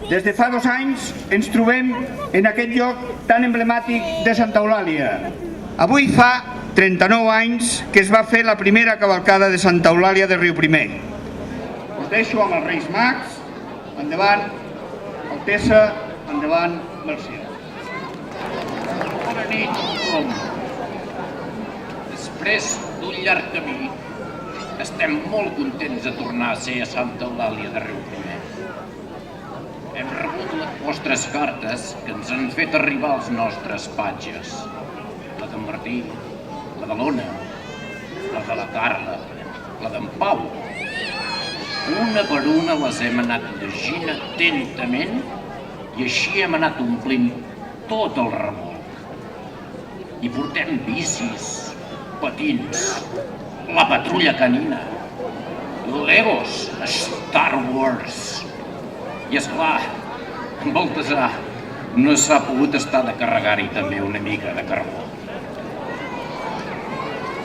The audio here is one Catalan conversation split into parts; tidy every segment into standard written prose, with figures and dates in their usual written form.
Des de fa 2 anys ens trobem en aquest lloc tan emblemàtic de Santa Eulàlia. Avui fa 39 anys que es va fer la primera cavalcada de Santa Eulàlia de Riuprimer. Us deixo amb els Reis Mags. Endavant, Altesa, endavant, Mercè. Bona nit a tothom. Després d'un llarg camí, estem molt contents de tornar a ser a Santa Eulàlia de Riuprimer. Hem rebut les vostres cartes que ens han fet arribar als nostres patges. La d'en Martí, la de l'Ona, la de la Carla, la d'en Pau. Una per una les hem anat llegint atentament I així hem anat omplint tot el remolc. I portem bicis, patins, la patrulla canina, Legos, Star Wars. I esclar, en Baltasar no s'ha pogut estar de carregar-hi també una mica de carbó.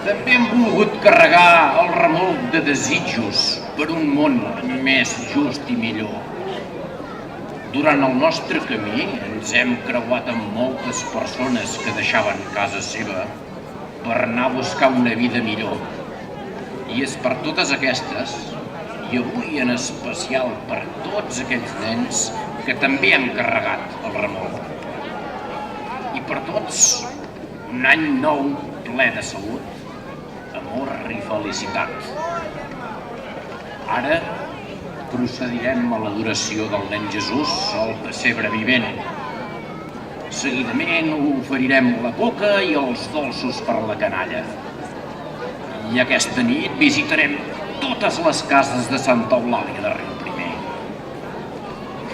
També hem volgut carregar el remolc de desitjos per un món més just i millor. Durant el nostre camí ens hem creuat amb moltes persones que deixaven casa seva per anar a buscar una vida millor. I és per totes aquestes, i avui en especial per tots aquells nens que també hem carregat el remolc. I per tots, un any nou ple de salut, amor i felicitat. Ara procedirem a l'adoració del nen Jesús al pessebre vivent. Seguidament oferirem la coca i els dolços per la canalla. I aquesta nit visitarem totes les cases de Santa Eulàlia de Riuprimer.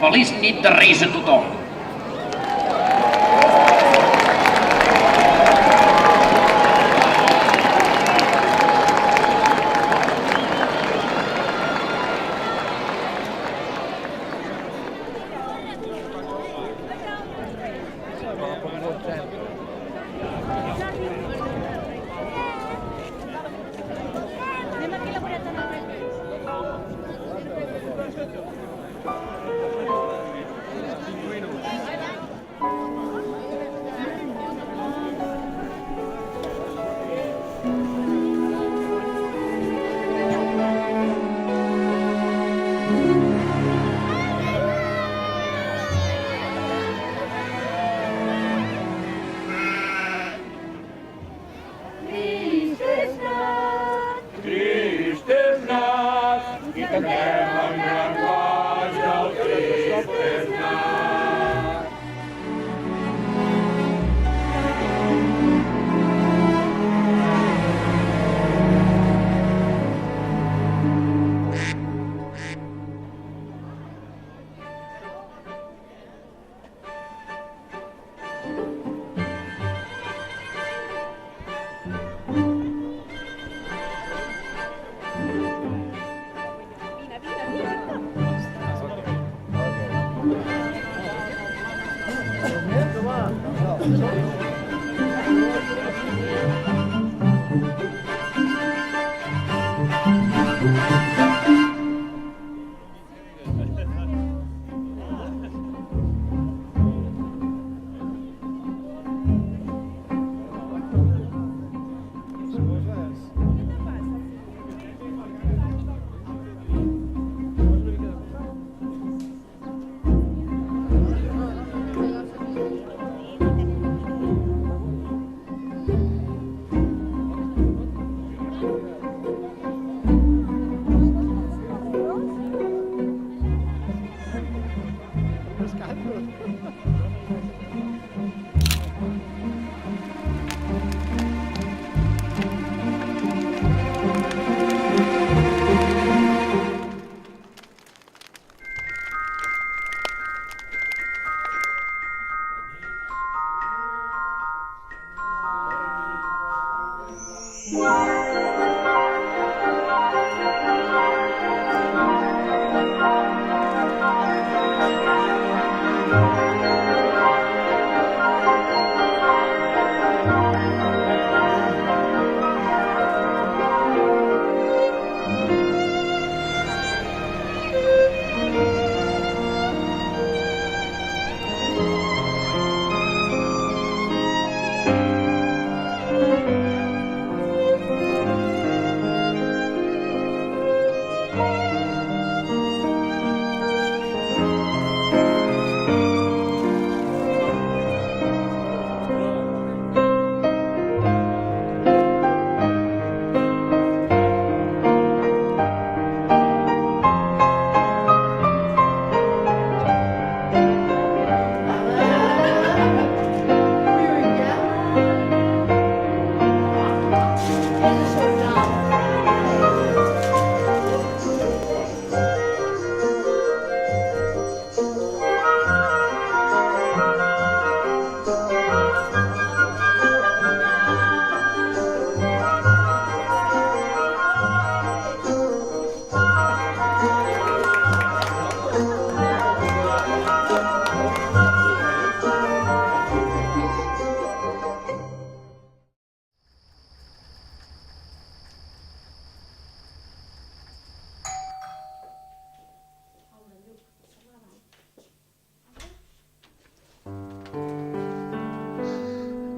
Feliç nit de Reis a tothom!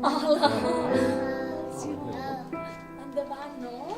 Hola. Endavant, no?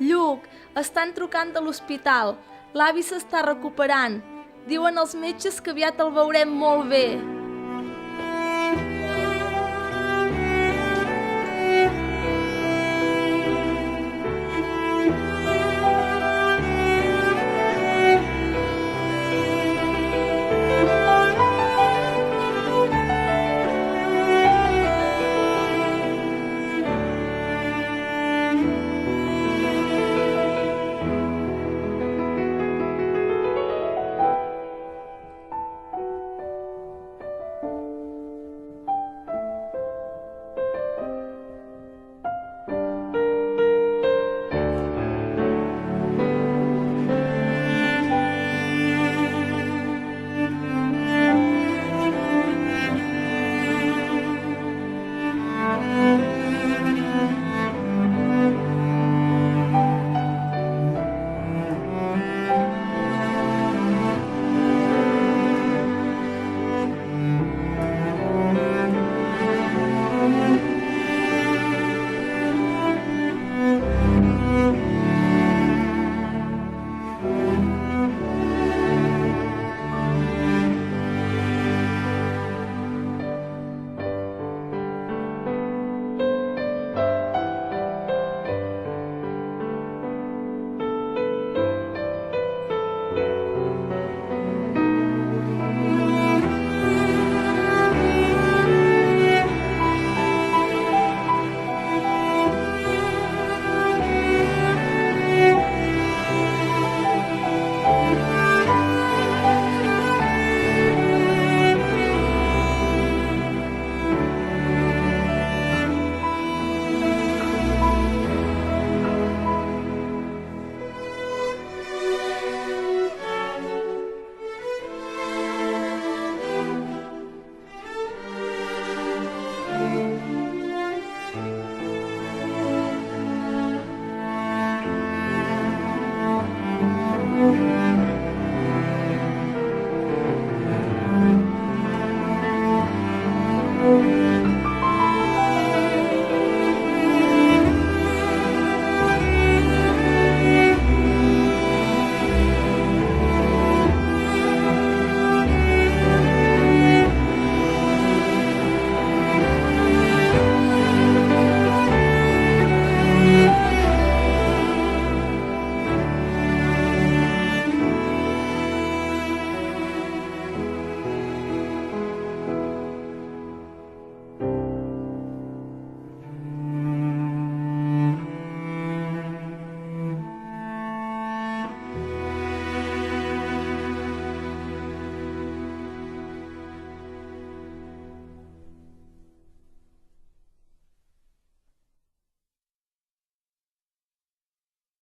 Lluc, estan trucant a l'hospital. L'avi s'està recuperant. Diuen els metges que aviat el veurem molt bé.